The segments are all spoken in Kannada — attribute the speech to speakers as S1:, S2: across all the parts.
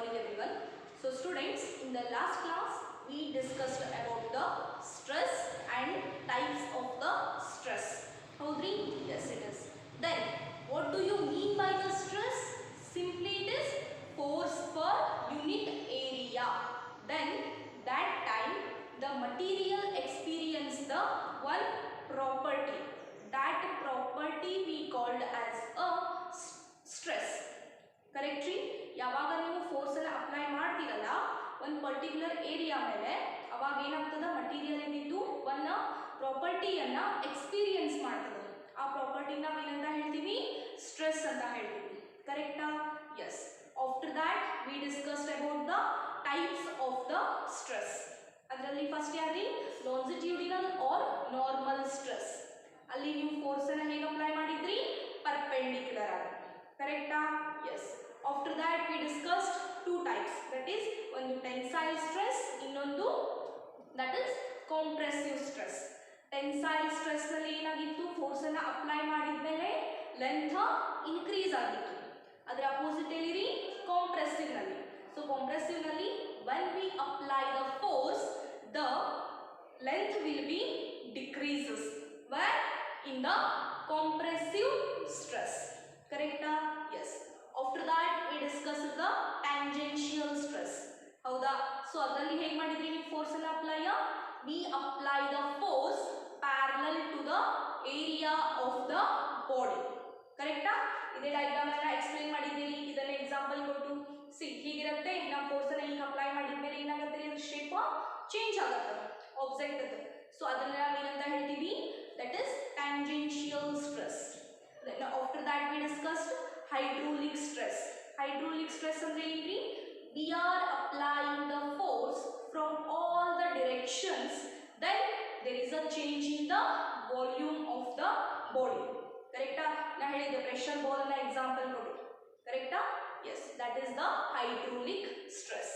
S1: morning everyone. So students, in the last class we discussed about the stress and types of the stress. Howdri? Yes it is. Then what do you mean by the stress? Simply it is force per unit area. Then that time the material experienced the one property. That property we called as a stress. Correct ರೀ. ಯಾವಾಗ ನೀವು ಫೋರ್ಸನ್ನು ಅಪ್ಲೈ ಮಾಡ್ತೀರಲ್ಲ ಒಂದು ಪರ್ಟಿಕ್ಯುಲರ್ ಏರಿಯಾ ಮೇಲೆ, ಅವಾಗ ಏನಾಗ್ತದೆ, ಮಟೀರಿಯಲ್ ಏನಿದ್ದು ಒಂದು ಪ್ರಾಪರ್ಟಿಯನ್ನು ಎಕ್ಸ್ಪೀರಿಯನ್ಸ್ ಮಾಡ್ತದೆ. ಆ ಪ್ರಾಪರ್ಟಿ ನಾವು ಏನಂತ ಹೇಳ್ತೀವಿ? ಸ್ಟ್ರೆಸ್ ಅಂತ ಹೇಳ್ತೀವಿ. ಕರೆಕ್ಟಾ? Yes. After that we discussed about the types of the stress. ಅದರಲ್ಲಿ ಫಸ್ಟ್ ಯಾವ್ದು? Longitudinal or normal stress. ಅಲ್ಲಿ ನೀವು ಫೋರ್ಸನ್ನು ಹೇಗೆ ಅಪ್ಲೈ ಮಾಡಿದ್ರಿ? ಪರ್ಪೆಂಡಿಕ್ಯುಲರ್ ಆಗಿ. ಕರೆಕ್ಟಾ? Yes. After that we discussed two types, that is one tensile stress, ಇನ್ನೊಂದು that is compressive stress. Tensile stress ನಲ್ಲಿ ಏನಾಗಿತ್ತು? ಫೋರ್ಸ್ ಅನ್ನು ಅಪ್ಲೈ ಮಾಡಿದ ಮೇಲೆ ಲೆಂತ್ ಇನ್ಕ್ರೀಸ್ ಆಗಿತ್ತು. ಅದರ ಅಪೋಸಿಟ್ ಎಲ್ಲಿರಿ? compressive ನಲ್ಲಿ. So compressive ನಲ್ಲಿ when we apply the force, the length will be decreases. Where? In the compressive stress. Correcta? Yes. After that we discussed the tangential stress. ಹೌದಾ? ಸೊ ಅದರಲ್ಲಿ ಹೇಗೆ ಮಾಡಿದ್ರಿ ನೀವು ಫೋರ್ಸ್ ಅನ್ನು apply? we apply the force parallel to the area of the body. ಕರೆಕ್ಟಾ? ಇದೇ ಡಯಾಗ್ರಾಮ್ ಅನ್ನು ಎಕ್ಸ್ಪ್ಲೇನ್ ಮಾಡಿದ್ದೀರಿ. ಇದನ್ನ ಎಕ್ಸಾಂಪಲ್ ಕೊಟ್ಟು ಹೀಗಿರುತ್ತೆ. ನಾವು ಫೋರ್ಸ್ ಅನ್ನು ಈಗ ಅಪ್ಲೈ ಮಾಡಿದ ಮೇಲೆ ಏನಾಗುತ್ತೆ? ಅದ್ರ ಶೇಪ್ ಚೇಂಜ್ ಆಗುತ್ತೆ, ಆಬ್ಜೆಕ್ಟ್ ಅದು. ಸೊ ಅದನ್ನ ನಾವು ಏನಂತ ಹೇಳ್ತೀವಿ? That is tangential stress. Then after that we discussed hydraulic stress. Hydraulic stress ಅಂದ್ರೆ ಏನ್ರಿ? We are applying the force from all the directions, then there is a change in the volume of the body. ಕರೆಕ್ಟಾ? ನಾ ಹೇಳಿದ್ದೆ ಪ್ರೆಷರ್ ಬಾಲ್ ನ ಎಕ್ಸಾಂಪಲ್ ಕೊಡಿ. ಕರೆಕ್ಟಾ? Yes, that is the hydraulic stress.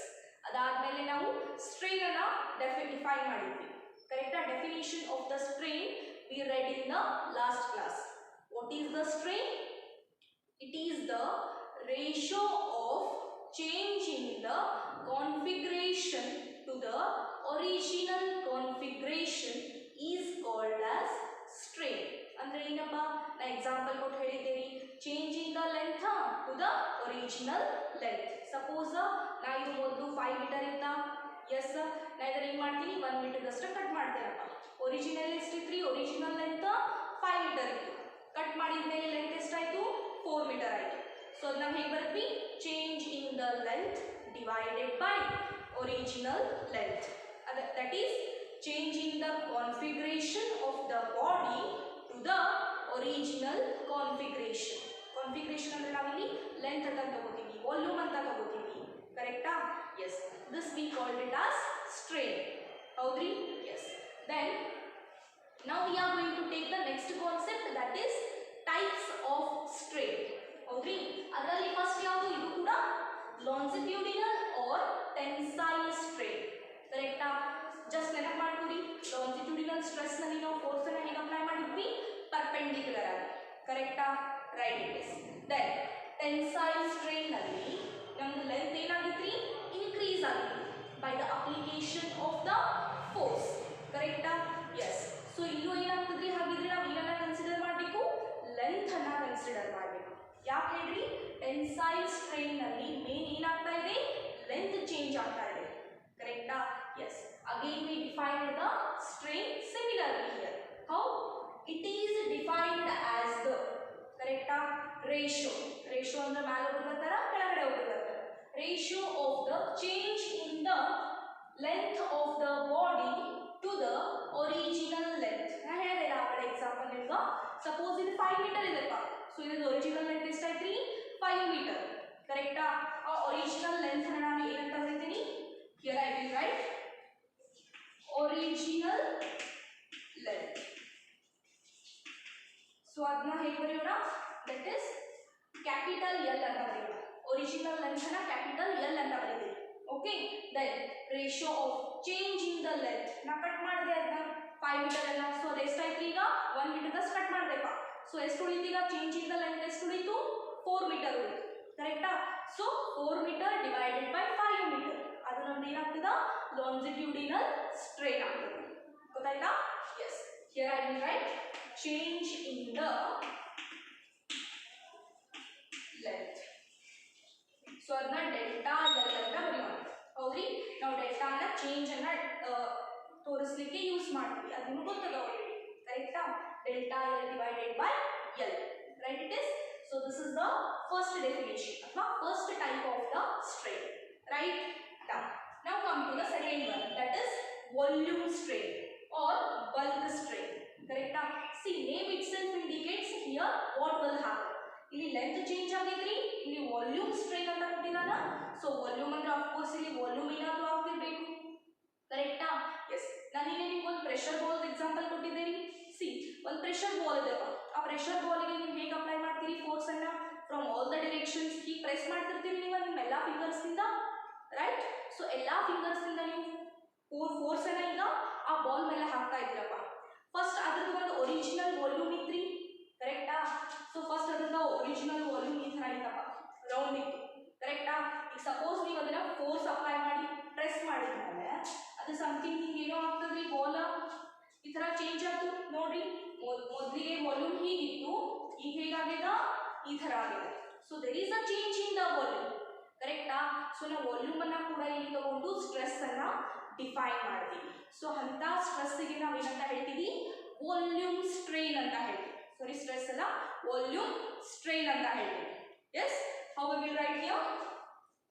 S1: ಅದಾದ್ಮೇಲೆ ನಾವು ಸ್ಟ್ರೈನ್ ಅನ್ನ ಡಿಫೈನ್ ಮಾಡಿದ್ವಿ. ಕರೆಕ್ಟಾ? Definition of the strain we read in the last class. What is the strain? It is the ratio of change in the configuration to the original configuration is called as strain. ಅಂದ್ರೆ ಏನಪ್ಪ? ನಾ ಎಕ್ಸಾಂಪಲ್ ಕೊಟ್ಟು ಹೇಳಿದ್ದೇನೆ, change in the length to the original length. Suppose ನಾ ಇದು ಮೊದಲು 5 ಮೀಟರ್ ಇತ್ತಾ? ಎಸ್, ನಾ ಇದರ ಏನು ಮಾಡ್ತೀನಿ? 1 ಮೀಟರ್ ಅಷ್ಟು ಕಟ್ ಮಾಡ್ತೇನಪ್ಪ. ಒರಿಜಿನಲ್ ಎಷ್ಟಿತ್ರಿ? ಒರಿಜಿನಲ್ ಲೆಂತ್ 5 ಮೀಟರ್ ಇತ್ತು. ಕಟ್ ಮಾಡಿದ ಮೇಲೆ ಲೆಂತ್ ಎಷ್ಟಾಯಿತು? 4 ಮೀಟರ್ ಆಯಿತು. ಸೊ ಅದು ನಾವು ಹೇಗೆ ಬರ್ತೀವಿ? Change in the length divided by original length. That is change in the configuration of the body to the original configuration. Configuration ಅಂದರೆ ನಾವಿಲ್ಲಿ ಲೆಂತ್ ಅಂತ ತಗೋತೀವಿ, ವಾಲ್ಯೂಮ್ ಅಂತ ತಗೋತೀವಿ. ಕರೆಕ್ಟಾ? Yes, this we called it as strain. ಹೌದ್ರಿ? Yes. Then now we are going to take the next concept, that is types of strain. ಹೌದ್ರಿ? ಅದರಲ್ಲಿ ಫಸ್ಟ್ ಯಾವುದು? ಇದು ಕೂಡ longitudinal or tensile strain. ಕರೆಕ್ಟಾ? ಜಸ್ಟ್ ನೆನಪು ಮಾಡ್ಕೊಡಿ. longitudinal stress ನಲ್ಲಿ ನಾವು ಫೋರ್ಸ್ ಅನ್ನು ಹೇಗೆ ಅಪ್ಲೈ ಮಾಡಿದ್ವಿ? ಪರ್ಪೆಂಡಿಕ್ಯುಲರ್ ಆಗಿ. ಕರೆಕ್ಟಾ? Right it is. Then tensile strain ನಲ್ಲಿ ನಮ್ದು ಲೆಂತ್ ಏನಾಗಿತ್ರಿ? ಇನ್ಕ್ರೀಸ್ ಆಗಿತ್ತು by the application of the force. ಕರೆಕ್ಟಾ? ಎಸ್. ಸೊ ಇಲ್ಲೂ ಏನಾಗ್ತದ್ರಿ? ಹಾಗಿದ್ರೆ ನಾವು ಏನನ್ನ ಕನ್ಸಿಡರ್ ಮಾಡಬೇಕು? ಲೆಂತ್ ಅನ್ನ ಕನ್ಸಿಡರ್ ಮಾಡಬೇಕು. ಯಾಕೆ ಹೇಳ್ರಿ? ಟೆನ್ಸೈಲ್ ಸ್ಟ್ರೈನ್ ನಲ್ಲಿ ಮೇನ್ ಏನಾಗ್ತಾ ಇದೆ? ಲೆಂತ್ ಚೇಂಜ್ ಆಗ್ತಾ ಇದೆ. ಕರೆಕ್ಟಾ? Yes. Again we defined the strain similarly here. How? It is defined as the, ಕರೆಕ್ಟಾ, ರೇಷಿಯೋ. ರೇಷಿಯೋ ಅಂದ್ರೆ ಮೇಲೆ ಹೋಗ್ಲತ್ತಾರ, ಕೆಳಗಡೆ ಹೋಗ್ಲತ್ತಾರ. Ratio of the change in the length of the body to the original length. ನಾ ಹೇಳಿದೆ ಆ ಕಡೆ ಎಕ್ಸಾಂಪಲ್ ನಿಮ್ಗೆ. ಸಪೋಸ್ ಇದು 5 ಮೀಟರ್ ಇದೆಪ್ಪ. ಸೊ ಇದು ಒರಿಜಿನಲ್ ಲೆಂತ್ ಎಷ್ಟಾಯ್ತ್ರಿ? 5 ಮೀಟರ್. ಕರೆಕ್ಟಾ? ಆ ಒರಿಜಿನಲ್ ಲೆಂತ್ ಅನ್ನು ನಾನು ಏನಂತ ಬರೀತೀನಿ? Here I will right original length. So ಅದನ್ನ ಹೇಗೆ ಬರೆಯೋಣ? ದಟ್ ಇಸ್ ಕ್ಯಾಪಿಟಲ್ ಎಲ್ ಅಂತ ಬರೆಯೋಣ. ಒರಿಜಿನಲ್ ಲೆಂತ್ ಅನ್ನ ಕ್ಯಾಪಿಟಲ್ ಎಲ್ ಅಂತ ಬರೀತೀವಿ. Okay. Then ratio of change in the length. ನಾ ಕಟ್ ಮಾಡಿದೆ ಅದನ್ನ 5 ಮೀಟರ್ ಅಲ್ಲ. ಸೊ ಅದು ಎಷ್ಟಾಯ್ತು? ಈಗ 1 ಮೀಟರ್ ಅಷ್ಟು ಕಟ್ ಮಾಡಿದೆಪ್ಪ. ಸೊ ಎಷ್ಟು ಉಳಿತು? ಈಗ ಚೇಂಜ್ ಇನ್ ದ ಲೆಂತ್ ಎಷ್ಟು ಉಳಿತು? 4 ಮೀಟರ್ ಉಳಿತು. ಕರೆಕ್ಟಾ? So 4 metre divided by longitudinal strain ಆಗ್ತದೆ. ಗೊತ್ತಾಯ್ತಾ? Yes. Here I will write change in the length. So ಅದನ್ನ ಡೆಲ್ಟಾ ಎಲ್ ಅಂತ ಬರೆಯೋಣ. ಹೌದ್ರಿ, ನಾವು ಡೆಲ್ಟಾನ ಚೇಂಜ್ ಅನ್ನ ತೋರಿಸಲಿಕ್ಕೆ ಯೂಸ್ ಮಾಡ್ತೀವಿ. ಅದು ನಿಮಗೆ ಗೊತ್ತದ ಆಲ್ರೆಡಿ. ಕರೆಕ್ಟಾ? Delta L divided by L. Right it is. So this is the first definition ಅಥವಾ first type of the strain. Right? Now come to the second one, that is volume strain or bulk strain. Correct? See, name itself indicates here what will happen. ಇಲ್ಲಿ ಲೆಂತ್ ಚೇಂಜ್ ಆಗೈತ್ರಿ, ಇಲ್ಲಿ ವಾಲ್ಯೂಮ್ ಸ್ಟ್ರೈನ್ ಅಂತ ಕೊಟ್ಟಿದ್ದಾನ. ಸೊ ವಾಲ್ಯೂಮ್ ಅಂದ್ರೆ ಆಫ್ ಕೋರ್ಸ್ ಇಲ್ಲಿ ವಾಲ್ಯೂಮ್ ಏನಾದರೂ ಆಗ್ತಿರ್ಬೇಕು. ಕರೆಕ್ಟಾ? ಎಸ್. ನಾನು ಇಲ್ಲಿ ನಿಮ್ಗೆ ಒಂದು ಪ್ರೆಷರ್ ಬಾಲ್ ಎಕ್ಸಾಂಪಲ್ ಕೊಟ್ಟಿದ್ದೇನೆ. ಸಿ, ಒಂದು ಪ್ರೆಷರ್ ಬಾಲ್ ಇದೆ. ಆ ಪ್ರೆಷರ್ ಬಾಲ್ಗೆ ನೀವು ಹೇಗೆ ಅಪ್ಲೈ ಮಾಡ್ತೀರಿ ಫೋರ್ಸ್ ಅನ್ನ? ಫ್ರಮ್ ಆಲ್ ದ ಡೈರೆಕ್ಷನ್ಸ್ ಹೀಗೆ ಪ್ರೆಸ್ ಮಾಡ್ತಿರ್ತೀರಿ ನೀವು ನಿಮ್ಮ ಎಲ್ಲ ಫಿಂಗರ್ಸ್ ಇಂದ. ರೈಟ್? ಸೊ ಎಲ್ಲ ಫಿಂಗರ್ಸ್ ಇಂದ ನೀವು ಫೋರ್ಸ್ ಅನ್ನ ಈಗ ಆ ಬಾಲ್ ಮೇಲೆ ಹಾಕ್ತಾ ಇದ್ದೀರಪ್ಪ. ಫಸ್ಟ್ ಅದ್ರದ್ದು ಒಂದು ಒರಿಜಿನಲ್ ವಾಲ್ಯೂಮ್ ಇತ್ರಿ. ಕರೆಕ್ಟಾ? ಸೊ ಫಸ್ಟ್ ಅದನ್ನ ಒರಿಜಿನಲ್ ವಾಲ್ಯೂಮ್ ಈ ಥರ ಇತ್ತಪ್ಪ, ರೌಂಡ್ ಇತ್ತು. ಕರೆಕ್ಟಾ? ಈಗ ಸಪೋಸ್ ನೀವು ಅದನ್ನ ಫೋರ್ಸ್ ಅಪ್ಲೈ ಮಾಡಿ ಪ್ರೆಸ್ ಮಾಡಿದ್ಮೇಲೆ ಅದು ಸಮಥಿಂಗ್ ಹಿಂಗೆ ಏನೋ ಆಗ್ತದ್ರಿ, ಬಾಲ್ ಈ ಥರ ಚೇಂಜ್ ಆಯ್ತು ನೋಡ್ರಿ. ಮೊದಲಿಗೆ ವಾಲ್ಯೂಮ್ ಹೀಗಿತ್ತು, ಈಗ ಹೇಗಾಗ್ಯದ? ಈ ಥರ ಆಗಿದೆ. So there is a change in the volume. ಕರೆಕ್ಟಾ? ಸೊ ನಾವು ವಾಲ್ಯೂಮ್ ಅನ್ನ ಕೂಡ ಇಲ್ಲಿ ತಗೊಂಡು ಸ್ಟ್ರೆಸ್ ಅನ್ನ ಡಿಫೈನ್ ಮಾಡ್ತೀವಿ. ಸೊ ಅಂತ ಸ್ಟ್ರೆಸ್ಗೆ ನಾವು ಏನಂತ ಹೇಳ್ತೀವಿ? ವಾಲ್ಯೂಮ್ ಸ್ಟ್ರೈನ್ ಅಂತ ಹೇಳ್ತೀವಿ. Sorry, stress ಅಲ್ಲ, volume strain ಅಂತ ಹೇಳ್ತೀವಿ. Yes, how we will write here?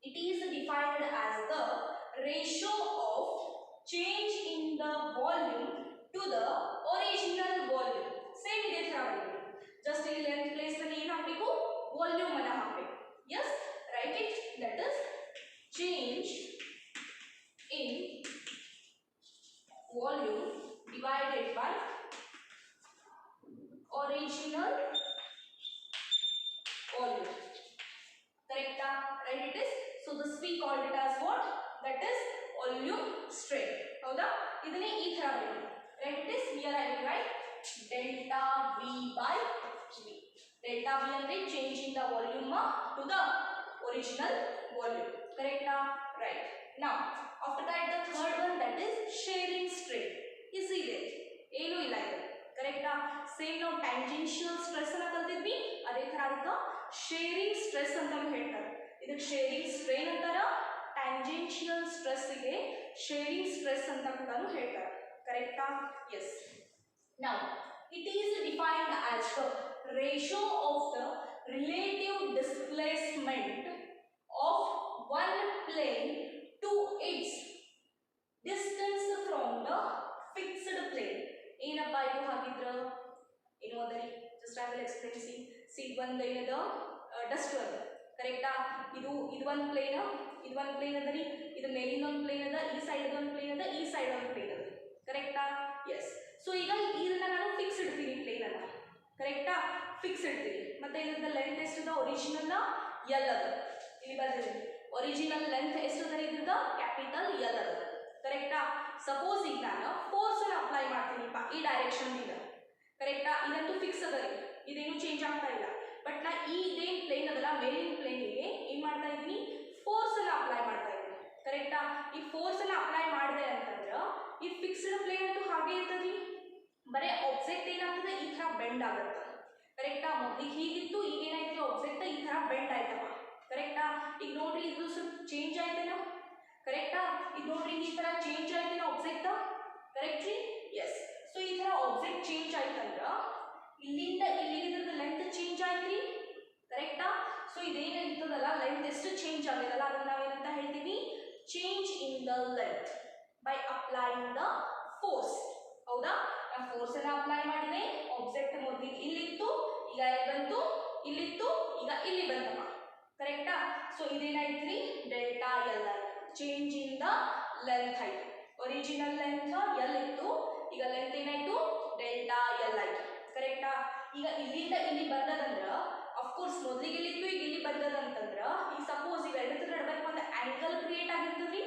S1: It is defined as the ratio of change in the volume to the original volume. Same ಇದೆ ಥರ ಬರೀಬೇಕು. Just ಇಲ್ಲಿ length place ನಲ್ಲಿ ಏನು ಹಾಕಬೇಕು? ವಾಲ್ಯೂಮ್ ಅನ್ನು ಹಾಕಬೇಕು. Yes, write it. That is change in volume divided by original volume. Correct? Right it is. So this we called it as what? That is volume strain. ಹೌದಾ? ಇದನ್ನೇ ಈ ತರ ಬರೆಯೋಣ. Right it is. Here I will write delta V by V. Delta V ಅಂದ್ರೆ change in the volume to the original volume. Correct? Right. Now after that the third one, that is shearing strain. Easy ಇದೆ, ಏನು ಇಲ್ಲ ಇದು. ಕರೆಕ್ಟಾ? ಸೇಮ್ ನಾವು ಟ್ಯಾಂಜೆನ್ಷಿಯಲ್ ಸ್ಟ್ರೆಸ್ ಅನ್ನ ಕಲ್ತಿದ್ವಿ, ಅದೇ ತರ ಅದಕ್ಕೆ ಶೇರಿಂಗ್ ಸ್ಟ್ರೆಸ್ ಅಂತಾನು ಹೇಳ್ತಾರೆ. ಇದಕ್ಕೆ ಶೇರಿಂಗ್ ಸ್ಟ್ರೈನ್ ಅಂತಾರ, ಟ್ಯಾಂಜೆನ್ಷಿಯಲ್ ಸ್ಟ್ರೆಸ್ ಗೆ ಶೇರಿಂಗ್ ಸ್ಟ್ರೆಸ್ ಅಂತ ಕೂಡ ಹೇಳ್ತಾರೆ. ಕರೆಕ್ಟಾ? Yes. Now it is defined as the ratio of the relative displacement of one plane to its distance from the fixed plane. ಏನಪ್ಪ ಇದು ಹಾಗಿದ್ರ ಏನು ಅದರಿ? Just I will explain. See ಒಂದು ಏನದ ಡಸ್ಟರ್. ಕರೆಕ್ಟಾ? ಇದು ಒಂದು ಪ್ಲೇನ್, ಇದು ಒಂದು ಪ್ಲೇನ್ ಅದರಿ, ಇದು ಮೇಲಿಂದ ಒಂದು ಪ್ಲೇನ್ ಅದ, ಈ ಸೈಡ್ ಒಂದು ಪ್ಲೇನ್ ಅದ, ಈ ಸೈಡ್ ಒಂದು ಪ್ಲೇನ್ ಅದ. ಕರೆಕ್ಟಾ? ಎಸ್. ಸೊ ಈಗ ಇದನ್ನ ನಾನು ಫಿಕ್ಸ್ ಇಡ್ತೀನಿ ಪ್ಲೇನ್ ಅನ್ನ. ಕರೆಕ್ಟಾ? ಫಿಕ್ಸ್ ಇಡ್ತೀನಿ. ಮತ್ತೆ ಇದ್ರದ ಲೆಂತ್ ಎಷ್ಟದ? ಒರಿಜಿನಲ್ ಎಲ್ ಅದ. ಇಲ್ಲಿ ಬರ್ತೀನಿ, ಒರಿಜಿನಲ್ ಲೆಂತ್ ಎಷ್ಟದ? ಇದ್ರದ ಕ್ಯಾಪಿಟಲ್ ಎಲ್ ಅದ. ಕರೆಕ್ಟಾ? ಸಪೋಸ್ ಈಗ ನಾನು ಫೋರ್ಸ್ ಅನ್ನು ಅಪ್ಲೈ ಮಾಡ್ತೀನಿಪ್ಪ ಈ ಡೈರೆಕ್ಷನ್ ಇಂದ. ಕರೆಕ್ಟಾ? ಇದಂತೂ ಫಿಕ್ಸ್ ಅದ ರೀ, ಇದೇನು ಚೇಂಜ್ ಆಗ್ತಾ ಇಲ್ಲ. ಬಟ್ ನಾ ಈ ಇದೇನು ಪ್ಲೇನ್ ಅದಲ್ಲ, ಮೇಲಿನ ಪ್ಲೇನ್ಗೆ ಏನ್ ಮಾಡ್ತಾ ಇದ್ದೀನಿ? ಫೋರ್ಸ್ ಅನ್ನ ಅಪ್ಲೈ ಮಾಡ್ತಾ ಇದ್ದೀನಿ. ಕರೆಕ್ಟಾ? ಈ ಫೋರ್ಸ್ ಅನ್ನ ಅಪ್ಲೈ ಮಾಡಿದೆ ಅಂತಂದ್ರೆ ಈ ಫಿಕ್ಸ್ಡ್ ಪ್ಲೇನ್ ಅಂತೂ ಹಾಗೆ ಇರ್ತದ್ರಿ. ಬರೀ ಆಬ್ಜೆಕ್ಟ್ ಏನಾಗ್ತದೆ? ಈ ತರ ಬೆಂಡ್ ಆಗುತ್ತೆ. ಕರೆಕ್ಟಾ? ಮೊದಲಿಗೆ ಹೀಗಿತ್ತು, ಈಗ ಏನಾಯ್ತು? ಆಬ್ಜೆಕ್ಟ್ ಈ ತರ ಬೆಂಡ್ ಆಯ್ತಪ್ಪ. ಕರೆಕ್ಟಾ? ಈಗ ನೋಡ್ರಿ, ಇದು ಸ್ವಲ್ಪ ಚೇಂಜ್ ಆಯ್ತೇನೋ. ಕರೆಕ್ಟಾ? ಈಗ ನೋಡ್ರಿ, ಈ ತರ ಚೇಂಜ್ ಆಯ್ತೇನೋ ಆಬ್ಜೆಕ್ಟ್. ಕರೆಕ್ಟ್ ರೀ? ಎಸ್. ಸೊ ಈ ತರ ಆಬ್ಜೆಕ್ಟ್ ಚೇಂಜ್ ಆಯ್ತಂದ್ರ ಇಲ್ಲಿಂದ ಇಲ್ಲಿಗೆ ಇದ್ರದ್ದು ಲೆಂತ್ ಚೇಂಜ್ ಆಯ್ತ್ರಿ. ಕರೆಕ್ಟಾ? ಸೊ ಇದೇನಿರ್ತದಲ್ಲ, ಲೆಂತ್ ಎಷ್ಟು ಚೇಂಜ್ ಆಗಿದಲ್ಲ ಅದನ್ನ ನಾವೇನಂತ ಹೇಳ್ತೀವಿ? Change in the length by applying the force. ಹೌದಾ? ನಾನು ಫೋರ್ಸ್ ಅನ್ನ ಅಪ್ಲೈ ಮಾಡಿದೆ, ಆಬ್ಜೆಕ್ಟ್ ಮೊದಲಿಗೆ ಇಲ್ಲಿತ್ತು, ಈಗ ಎಲ್ಲಿ ಬಂತು? ಇಲ್ಲಿತ್ತು, ಈಗ ಇಲ್ಲಿ ಬಂತಮ್ಮ. ಕರೆಕ್ಟಾ? ಸೊ ಇದೇನಾಯ್ತ್ರಿ? ಡೆಲ್ಟಾ ಎಲ್ ಆಯ್ತು. ಚೇಂಜ್ ಇನ್ ದ ಲೆಂತ್ ಆಯ್ತು. ಒರಿಜಿನಲ್ ಲೆಂತ್ ಎಲ್ ಇತ್ತು, ಈಗ ಲೆಂತ್ ಏನಾಯ್ತು? ಡೆಲ್ಟಾ ಎಲ್ ಆಯ್ತು. ಕರೆಕ್ಟಾ? ಈಗ ಇಲ್ಲಿಂದ ಇಲ್ಲಿ ಬಂದದಂದ್ರ ಅಫ್ಕೋರ್ಸ್ ಮೊದಲಿಗೆ ಇಲ್ಲಿತ್ತು, ಈಗ ಇಲ್ಲಿ ಬಂದದಂತಂದ್ರ ಈಗ ಸಪೋಸ್ ಈಗ ಎರಡರ ನಡುವೆ ಒಂದು ಆಂಗಲ್ ಕ್ರಿಯೇಟ್ ಆಗಿರ್ತದ್ರಿ.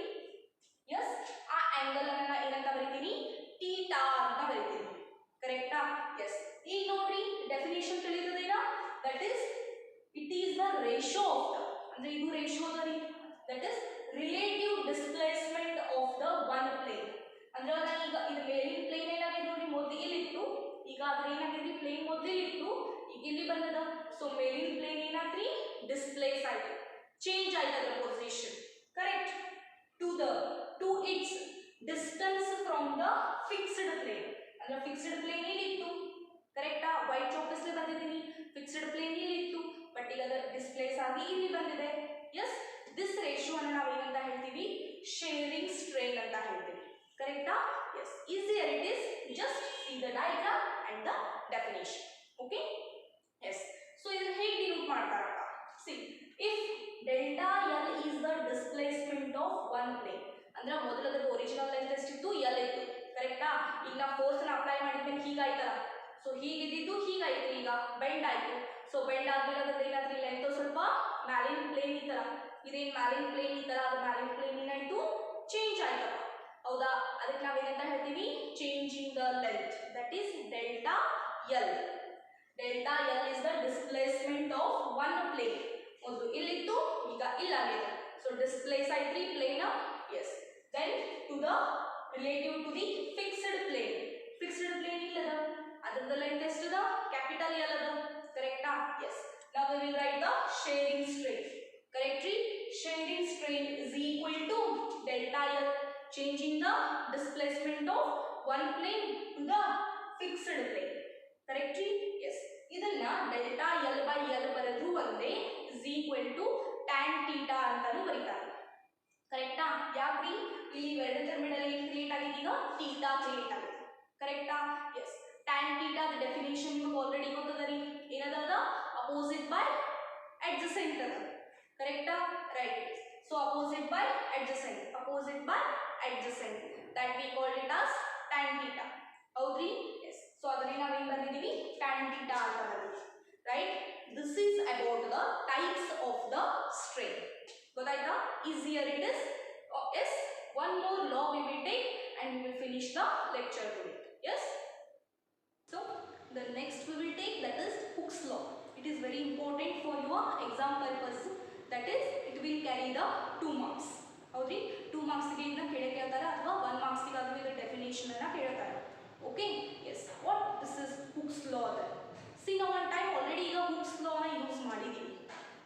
S1: ಎಸ್. ಆ ಆಂಗಲ್ ಅನ್ನ ಏನಂತ ಬರೀತೀನಿ? ಥೀಟಾ ಅಂತ ಬರೀತೀನಿ. ಕರೆಕ್ಟಾ? ಎಸ್. ಈಗ ನೋಡ್ರಿ, ಡೆಫಿನೇಷನ್ ತಿಳಿತದೇನಾ? That is it is the ratio of the, ಅಂದ್ರೆ ಇದು ರೇಷಿಯೋ ಅದ ರೀ. That is relative displacement of the one plane ಅಂದ್ರೆ ಈಗ ಇದು ಮೇಲಿನ ಪ್ಲೇನ್ ಏನಾಗಿದೆ ನೋಡಿ ಮೊದಲು ಇಲ್ಲಿತ್ತು ಈಗ ಅದ್ರ ಏನಾಗಿದೆ ಪ್ಲೇನ್ ಮೊದಲು ಇಲ್ಲಿತ್ತು ಈಗ ಇಲ್ಲಿ ಬಂದದ ಸೊ ಮೇಲಿನ ಪ್ಲೇನ್ ಏನಾದ್ರಿ ಡಿಸ್ಪ್ಲೇಸ್ ಆಯ್ತು ಚೇಂಜ್ ಆಯ್ತು ಅದರ position correct to its distance from the fixed plane ಅಂದ್ರೆ ಫಿಕ್ಸ್ಡ್ ಪ್ಲೇನ್ ಇಲ್ಲಿತ್ತು ಕರೆಕ್ಟಾ ವೈಟ್ ಚಾಕ್ಲೆಸ್ಲಿ ಬಂದಿದ್ದೀನಿ ಫಿಕ್ಸ್ಡ್ ಪ್ಲೇನ್ ಇಲ್ಲಿತ್ತು ಬಟ್ ಈಗ ಅದರ ಡಿಸ್ಪ್ಲೇಸ್ ಆಗಿ ಇಲ್ಲಿ ಬಂದಿದೆ ಎಸ್ ದಿಸ್ ರೇಷಿಯೋ ಅನ್ನು ನಾವು ಏನಂತ ಹೇಳ್ತೀವಿ ಶೇರಿಂಗ್ ಸ್ಟ್ರೇನ್ ಅಂತ ಹೇಳ್ತೀವಿ ಕರೆಕ್ಟಾ yes easier it is just see the diagram and the definition okay yes so ಇದನ್ನ ಹೇಗೆ ಡಿನೋಟ್ ಮಾಡ್ತಾರಪ್ಪ see if delta L is the displacement of one plane ಅಂದ್ರೆ ಮೊದಲದ ಒರಿಜಿನಲ್ ಲೆಂತ್ ಎಷ್ಟಿತ್ತು ಎಲ್ ಇತ್ತು ಕರೆಕ್ಟಾ ಈಗ ನಾವು ಫೋರ್ಸ್ ನ ಅಪ್ಲೈ ಮಾಡಿದ್ಮೇಲೆ ಹೀಗಾಯ್ತಲ್ಲ ಸೊ ಹೀಗಿದ್ದು ಹೀಗಾಯ್ತು ಈಗ ಬೆಂಡ್ ಆಯ್ತು ಸೊ ಬೆಂಡ್ ಆದ್ಮೇಲೆ ಅದ್ರದ್ದು ಏನಾದ್ರೂ ಲೆಂತ್ ಸ್ವಲ್ಪ ಮ್ಯಾಲಿನ ಪ್ಲೇನ್ ಈ ತರ ಇದೇನು ಮ್ಯಾಲಿನ ಪ್ಲೇನ್ ಈ ತರ ಅದು ಮ್ಯಾಲಿನ ಪ್ಲೇನ್ ಏನಾಯ್ತು ಚೇಂಜ್ ಆಯ್ತಪ್ಪ ಹೌದಾ ಅದಕ್ಕೆ ನಾವೇನಂತ ಹೇಳ್ತೀವಿ changing the length that is delta L delta L is the displacement of one plane ಮೊದಲು ಇಲ್ಲಿತ್ತು ಈಗ ಇಲ್ಲಾಗಿದೆ ಸೊ ಡಿಸ್ಪ್ಲೇಸ್ ಆಯ್ತ್ರಿ plane yes then to the relative to the fixed plane ಇಲ್ಲದ ಅದರದ ಲೆಂತ್ ಎಷ್ಟದ ಕ್ಯಾಪಿಟಲ್ ಎಲ್ ಅದ ಕರೆಕ್ಟಾ yes now we will write the sharing strain correctly sharing strain is equal to delta L changing the displacement of one plane to the fixed plane correctly yes ಇದನ್ನ delta L by L ಬರೆದ್ರು ಒಂದೇ is equal to tan theta ಅಂತಾನು ಬರೀತಾರೆ ಕರೆಕ್ಟಾ ಯಾಕ್ರಿ ಇಲ್ಲಿ ಎರಡರ ಮಿಡಲ್ ಏನು ಕ್ರಿಯೇಟ್ ಆಗಿದೆ ಈಗ ಥೀಟಾ ಕ್ರಿಯೇಟ್ ಆಗಿದೆ ಕರೆಕ್ಟಾ yes tan theta the definition ನಿಮಗೆ ಆಲ್ರೆಡಿ ಗೊತ್ತದರಿ ಏನದ opposite by adjacent ಅದ ಕರೆಕ್ಟಾ right so opposite by adjacent that we called it as tan theta ಹೌದ್ರಿ yes so ಅದನ್ನ ನಾವು ಏನು ಬರ್ತಿದೀವಿ tan theta ಅಂತ ಬರ್ತಿದೀವಿ right this is about the types of the strain ಗೊತ್ತಾಯ್ತಾ easier it is yes one more law we will take and we will finish the lecture today yes so the next we will take that is Hooke's law it is very important for your exam purpose that is it will carry the 2 marks ಹೌದ್ರಿ 2 marks ಗೆ ಇದನ್ನ ಕೇಳೇ ಕೇಳ್ತಾರೆ ಅಥವಾ 1 marks ಗೆ ಅದು ಇದರ ಡೆಫಿನಿಷನ್ ಅನ್ನು ಕೇಳ್ತಾರೆ okay yes what this is Hooke's law then see now one time already ಈಗ Hooke's law ನ ಯೂಸ್ ಮಾಡಿದೀವಿ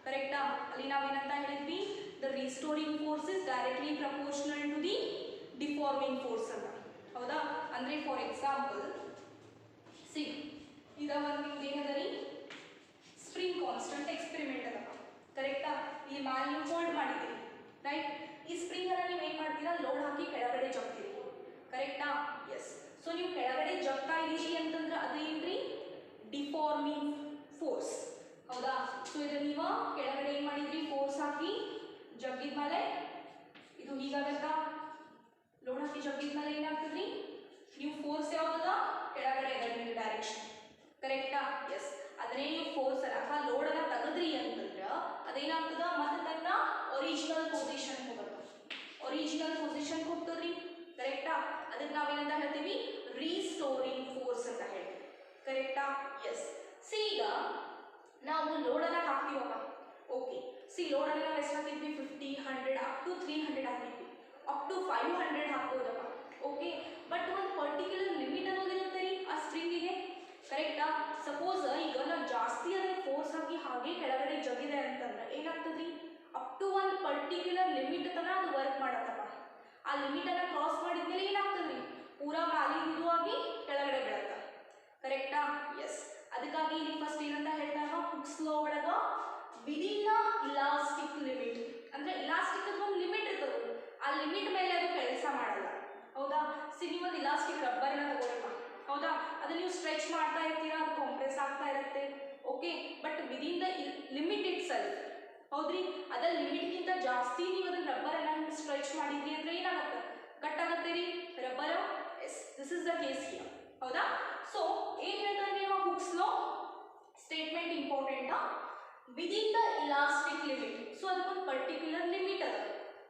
S1: ಕರೆಕ್ಟಾ ಅಲ್ಲಿ ನಾವು ಏನಂತ ಹೇಳಿದ್ವಿ the restoring force is directly proportional to the deforming force ಅಂತ ಹೌದಾ ಅಂದ್ರೆ ಫಾರ್ ಎಕ್ಸಾಂಪಲ್ ಸಿ ಈಗ ಒಂದು ನಿಮ್ದು ಏನದರಿ ಸ್ಪ್ರಿಂಗ್ ಕಾನ್ಸ್ಟೆಂಟ್ ಎಕ್ಸ್ಪೆರಿಮೆಂಟ್ ಅದ ಕರೆಕ್ಟಾ ಈ ಮ್ಯಾಲ್ ನೀವು ಹೋಲ್ಡ್ ಮಾಡಿದ್ದೀರಿ ರೈಟ್ ಈ ಸ್ಪ್ರಿಂಗ್ ಅನ್ನ ನೀವು ಏನು ಮಾಡ್ತೀರಾ ಲೋಡ್ ಹಾಕಿ ಕೆಳಗಡೆ ಜಗ್ತೀರಿ ಕರೆಕ್ಟಾ ಎಸ್ ಸೊ ನೀವು ಕೆಳಗಡೆ ಜಗ್ತಾ ಇದ್ದೀರಿ ಅಂತಂದ್ರೆ ಅದೇನ್ರಿ ಡಿಫಾರ್ಮಿಂಗ್ ಫೋರ್ಸ್ ಹೌದಾ ಸೊ ಇದನ್ನ ನೀವು ಕೆಳಗಡೆ ಏನು ಮಾಡಿದ್ರಿ ಫೋರ್ಸ್ ಹಾಕಿ ಜಗ್ಗಿದ ಮೇಲೆ ಇದು ಹೀಗಾಗತ್ತಾ ಲೋಡ್ ಹಾಕಿ ಜಗ್ಗಿದ ಮೇಲೆ ಏನಾಗ್ತದ್ರಿ ನೀವು ಫೋರ್ಸ್ ಯಾವ್ದದ ಕೆಳಗಡೆ ಇದೆ ನಿಮ್ಮ ಡೈರೆಕ್ಷನ್ ಕರೆಕ್ಟಾ ಎಸ್ ಅದನ್ನೇ ನೀವು ಫೋರ್ಸ್ ಅಥವಾ ಲೋಡ್ ಅನ್ನ ತೆಗೆದ್ರಿ ಅಂತಂದ್ರೆ ಅದೇನಾಗ್ತದ ಮತ್ತೆ ತನ್ನ ಒರಿಜಿನಲ್ ಪೊಸಿಷನ್ ಹೋಗ್ತದ್ರಿ ಕರೆಕ್ಟಾ ಅದಕ್ಕೆ ನಾವೇನಂತ ಹೇಳ್ತೀವಿ ರೀಸ್ಟೋರಿಂಗ್ ಫೋರ್ಸ್ ಅಂತ ಹೇಳ್ತೀವಿ ಕರೆಕ್ಟಾ ಎಸ್ ಸಿ ಈಗ ನಾವು ಲೋಡ್ ಅನ್ನ ಹಾಕ್ತೀವಪ್ಪ ಓಕೆ ಸಿ ಲೋಡ್ ಅನ್ನ ನಾವು ಎಷ್ಟು ಹಾಕಿದ್ವಿ 50 100 ಅಪ್ ಟು 300 ಹಾಕಿದ್ವಿ ಅಪ್ ಟು 500 ಹಾಕೋದಪ್ಪ ಓಕೆ ಬಟ್ ಒಂದು ಪರ್ಟಿಕ್ಯುಲರ್ ಲಿಮಿಟ್ ಅನ್ನೋದಿರುತ್ತೆ ರೀ ಆ ಸ್ಪ್ರಿಂಗಿಗೆ ಕರೆಕ್ಟಾ ಸಪೋಸ್ ಈಗ ನಾವು ಜಾಸ್ತಿ ಅದನ್ನ ಫೋರ್ಸ್ ಹಾಕಿ ಹಾಗೆ ಕೆಳಗಡೆ ಜಗಿದೆ ಅಂತಂದ್ರೆ ಏನಾಗ್ತದ್ರಿ ಅಪ್ ಟು ಒಂದು ಪರ್ಟಿಕ್ಯುಲರ್ ಲಿಮಿಟ್ ತನಕ ಅದು ವರ್ಕ್ ಮಾಡತ್ತಪ್ಪ ಆ ಲಿಮಿಟ್ ಅನ್ನ ಕ್ರಾಸ್ ಮಾಡಿದ್ಮೇಲೆ ಏನಾಗ್ತದ್ರಿ ಪೂರಾ ಮ್ಯಾಲಿಂದು ಆಗಿ ಕೆಳಗಡೆ ಬೀಳತ್ತ ಕರೆಕ್ಟಾ ಎಸ್ ಅದಕ್ಕಾಗಿ ಇಲ್ಲಿ ಫಸ್ಟ್ ಏನಂತ ಹೇಳಿದಾಗ ಹುಕ್ಸ್ ಲಾ ಒಳಗ ವಿದಿನ್ ಇಲಾಸ್ಟಿಕ್ ಲಿಮಿಟ್ ಅಂದ್ರೆ ಇಲಾಸ್ಟಿಕ್ ಒಂದು ಲಿಮಿಟ್ ಇರ್ತದೆ ಆ ಲಿಮಿಟ್ ಮೇಲೆ ಅದು ಕೆಲಸ ಮಾಡಲ್ಲ ಹೌದಾ ಸಿ ನೀವು ಒಂದು ಇಲಾಸ್ಟಿಕ್ ರಬ್ಬರ್ನ ತಗೊಳ್ಳಪ್ಪ ಹೌದಾ ಅದನ್ನ ನೀವು ಸ್ಟ್ರೆಚ್ ಮಾಡ್ತಾ ಇರ್ತೀರಾ ಅದು ಕಾಂಪ್ರೆಸ್ ಆಗ್ತಾ ಇರುತ್ತೆ okay but within the limit it self ಹೌದ್ರಿ ಅದ ಲಿಮಿಟ್ಗಿಂತ ಜಾಸ್ತಿ ನೀವು ಅದನ್ನ ರಬ್ಬರನ್ನ ಸ್ಟ್ರೆಚ್ ಮಾಡಿದ್ರಿ ಅಂದ್ರೆ ಏನಾಗುತ್ತೆ ಕಟ್ ಆಗುತ್ತೆ ರೀ rubber yes this is the case here ಹೌದಾ ಸೊ ಏನು ಹೇಳ್ತಾರೆ ನೀವು Hooke's law statement important within the elastic limit so ಅದಕ್ಕೊಂದು ಪರ್ಟಿಕ್ಯುಲರ್ ಲಿಮಿಟ್ ಅದ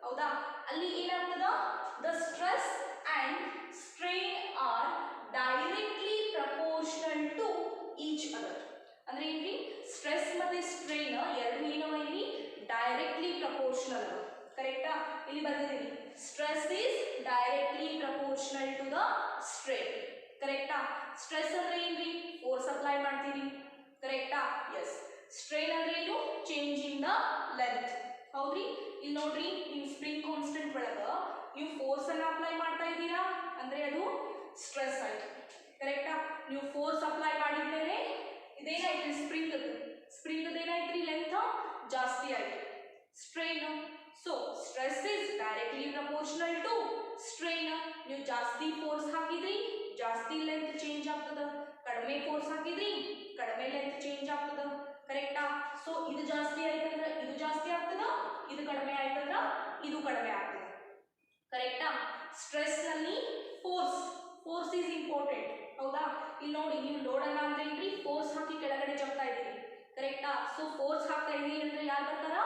S1: ಹೌದಾ ಅಲ್ಲಿ ಏನಾಗ್ತದ the stress and strain are directly proportional to each other ಅಂದ್ರೆ ಏನ್ರಿ ಸ್ಟ್ರೆಸ್ ಮತ್ತೆ ಸ್ಟ್ರೈನ್ ಎರಡು ಏನವ ಇಲ್ಲಿ ಡೈರೆಕ್ಟ್ಲಿ ಪ್ರಪೋರ್ಷನಲ್ ಕರೆಕ್ಟಾ ಇಲ್ಲಿ ಬರ್ತಿದೀನಿ stress is directly proportional to the strain. ಕರೆಕ್ಟಾ? ಸ್ಟ್ರೆಸ್ ಅಂದ್ರೆ ಏನ್ರಿ? ಫೋರ್ಸ್ ಅಪ್ಲೈ ಮಾಡ್ತೀರಿ. ಕರೆಕ್ಟಾ? ಎಸ್. ಸ್ಟ್ರೈನ್ ಅಂದ್ರೆ ಏನು? Change in the length. ಹೌದ್ರಿ? ಇಲ್ಲಿ ನೋಡ್ರಿ, ನೀವು ಸ್ಪ್ರಿಂಗ್ ಕಾನ್ಸ್ಟೆಂಟ್ ಒಳಗ ನೀವು ಫೋರ್ಸ್ ಅನ್ನ ಅಪ್ಲೈ ಮಾಡ್ತಾ ಇದ್ದೀರಾ ಅಂದ್ರೆ ಅದು ಸ್ಟ್ರೆಸ್ ಆಯ್ತು. ಕರೆಕ್ಟಾ? ನೀವು ಫೋರ್ಸ್ ಅಪ್ಲೈ ಮಾಡಿದ್ಮೇಲೆ ಇದೇನಾಯ್ತು? ಸ್ಪ್ರಿಂಗ್ ಏನಾಯ್ತ್ರಿ? ಲೆಂತ್ ಜಾಸ್ತಿ ಆಯ್ತು. Strain. So stress is directly proportional to strain. ನೀವು ಜಾಸ್ತಿ ಫೋರ್ಸ್ ಹಾಕಿದ್ರಿ, ಜಾಸ್ತಿ ಲೆಂತ್ ಚೇಂಜ್ ಆಗ್ತದ. ಕಡಿಮೆ ಫೋರ್ಸ್ ಹಾಕಿದ್ರಿ, ಕಡಿಮೆ ಲೆಂತ್ ಚೇಂಜ್ ಆಗ್ತದ. ಕರೆಕ್ಟಾ? ಸೊ ಇದು ಜಾಸ್ತಿ ಆಯ್ತಂದ್ರ ಇದು ಜಾಸ್ತಿ ಆಗ್ತದ, ಇದು ಕಡಿಮೆ ಆಯ್ತಂದ್ರ ಇದು ಕಡಿಮೆ ಆಗ್ತದ. ಕರೆಕ್ಟಾ? ಸ್ಟ್ರೆಸ್ ನಲ್ಲಿ ಫೋರ್ಸ್ ಈಸ್ ಇಂಪಾರ್ಟೆಂಟ್. ಹೌದಾ? ಇಲ್ಲಿ ನೋಡಿ, ನೀವು ಲೋಡ್ ಅನ್ನ ಅಂದ್ರೆ ಏನ್ರಿ? ಫೋರ್ಸ್ ಹಾಕಿ ಕೆಳಗಡೆ ಜಗ್ತಾ ಇದ್ದೀರಿ. ಕರೆಕ್ಟಾ? ಸೊ ಫೋರ್ಸ್ ಹಾಕ್ತಾ ಇದೀವಿ ಅಂದ್ರೆ ಯಾರು ಬರ್ತಾರ?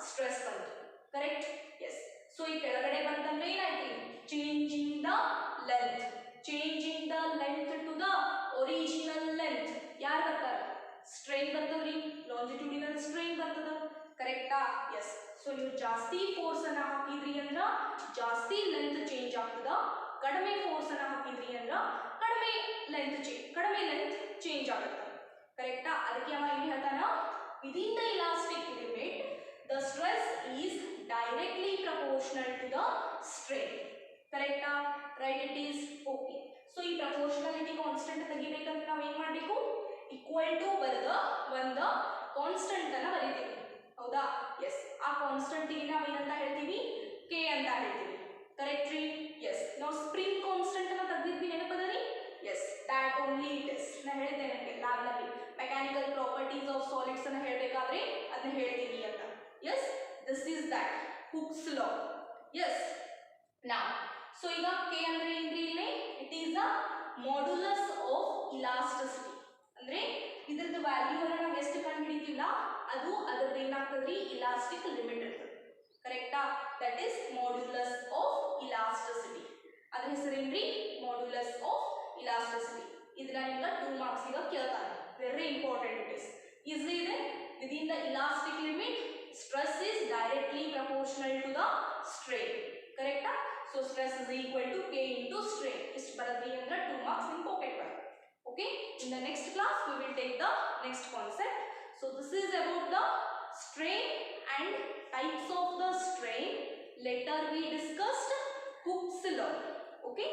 S1: ಸ್ಟ್ರೆಸ್ ಬಂತು. ಕರೆಕ್ಟ್? ಎಸ್. ಸೊ ಈ ಕೆಳಗಡೆ ಬಂತಂದ್ರೆ ಏನಾಯ್ತು? Changing the length. Changing the length to the original length. ಯಾರು ಬರ್ತಾರ? ಸ್ಟ್ರೈನ್ ಬರ್ತದ್ರಿ. ಲಾಂಜಿಟ್ಯೂಡಿನಲ್ ಸ್ಟ್ರೈನ್ ಬರ್ತದ. ಕರೆಕ್ಟಾ? ಎಸ್. ಸೊ ನೀವು ಜಾಸ್ತಿ ಫೋರ್ಸ್ ಅನ್ನ ಹಾಕಿದ್ರಿ ಅಂದ್ರ ಜಾಸ್ತಿ ಲೆಂತ್ ಚೇಂಜ್ ಆಗ್ತದ. ಕಡಿಮೆ ಫೋರ್ಸ್ ಅನ್ನ ಹಾಕಿದ್ರಿ ಅಂದ್ರ ಕಡಿಮೆ ಲೆಂತ್ ಚೇಂಜ್ ಆಗುತ್ತೆ. ಕರೆಕ್ಟಾ? ಅದಕ್ಕೆ ಅವ ಏನು ಹೇಳ್ತಾನ? Within the elastic limit the stress is directly proportional to the strain. ಕರೆಕ್ಟಾ? Right it is okay. So ಈ ಪ್ರಪೋರ್ಷನಾಲಿಟಿ ಕಾನ್ಸ್ಟೆಂಟ್ ತೆಗಿಬೇಕಂದ್ರೆ ನಾವು ಏನು ಮಾಡಬೇಕು? ಈಕ್ವಲ್ ಟು ಬರೆದ ಒಂದು ಕಾನ್ಸ್ಟೆಂಟ್ ಅನ್ನ ಬರೀತೀವಿ. ಹೌದಾ? ಎಸ್. ಆ ಕಾನ್ಸ್ಟೆಂಟ್ ಗೆ ನಾವು ಏನಂತ ಹೇಳ್ತೀವಿ? ಕೆ ಅಂತ ಹೇಳ್ತೀವಿ. ಕರೆಕ್ಟ್ ರೀ? ಎಸ್. ನಾವು ಸ್ಪ್ರಿಂಗ್ ಕಾನ್ಸ್ಟೆಂಟ್ ಅನ್ನ ತೆಗೆದಿದ್ವಿ, ನೆನಪದರಿ? Yes. That only it is. ನಾ ಹೇಳಿದ್ದೆ ನನಗೆ ಲ್ಯಾಬ್ನಲ್ಲಿ ಮೆಕ್ಯಾನಿಕಲ್ ಪ್ರಾಪರ್ಟೀಸ್ ಆಫ್ ಸಾಲಿಡ್ಸ್ ಅನ್ನ ಹೇಳಬೇಕಾದ್ರೆ ಅದನ್ನ ಹೇಳ್ತೀವಿ ಅಂತ. Yes. This is that Hooke's law. Yes. ನಾ ಸೊ ಈಗ ಕೆ ಅಂದ್ರೆ ಏನ್ರಿ? ಇಲ್ಲಿ it is the modulus of elasticity. ಅಂದ್ರೆ ಇದ್ರದ್ದು ವ್ಯಾಲ್ಯೂ ಅನ್ನ ನಾವು ಎಷ್ಟು ಕಂಡುಹಿಡಿತೀವಲ್ಲ ಅದು ಅದರದ್ದು ಏನಾಗ್ತದ್ರಿ? ಇಲಾಸ್ಟಿಕ್ ಲಿಮಿಟ್ ಇರ್ತದೆ. ಕರೆಕ್ಟಾ? That is modulus of elasticity. ಅದ್ರ ಹೆಸರೇನ್ರಿ? Modulus of elasticity. ಇದನ್ನ ನಿಮ್ಗೆ 2 ಮಾರ್ಕ್ಸ್ ಈಗ ಕೇಳ್ತಾರೆ. Very important it is. Easy ಇದೆ. Within the elastic limit stress is directly proportional to the strain. ಕರೆಕ್ಟಾ? So stress is equal to K into strain. ಇಷ್ಟು ಬರದ್ರಿ ಅಂದ್ರೆ 2 ಮಾರ್ಕ್ಸ್ ನಿಮ್ ಪಾಕೆಟ್ ಬರುತ್ತೆ. Okay, in the next class we will take the next concept. So this is about the strain and types of the strain. Later we discussed Hooke's law. Okay.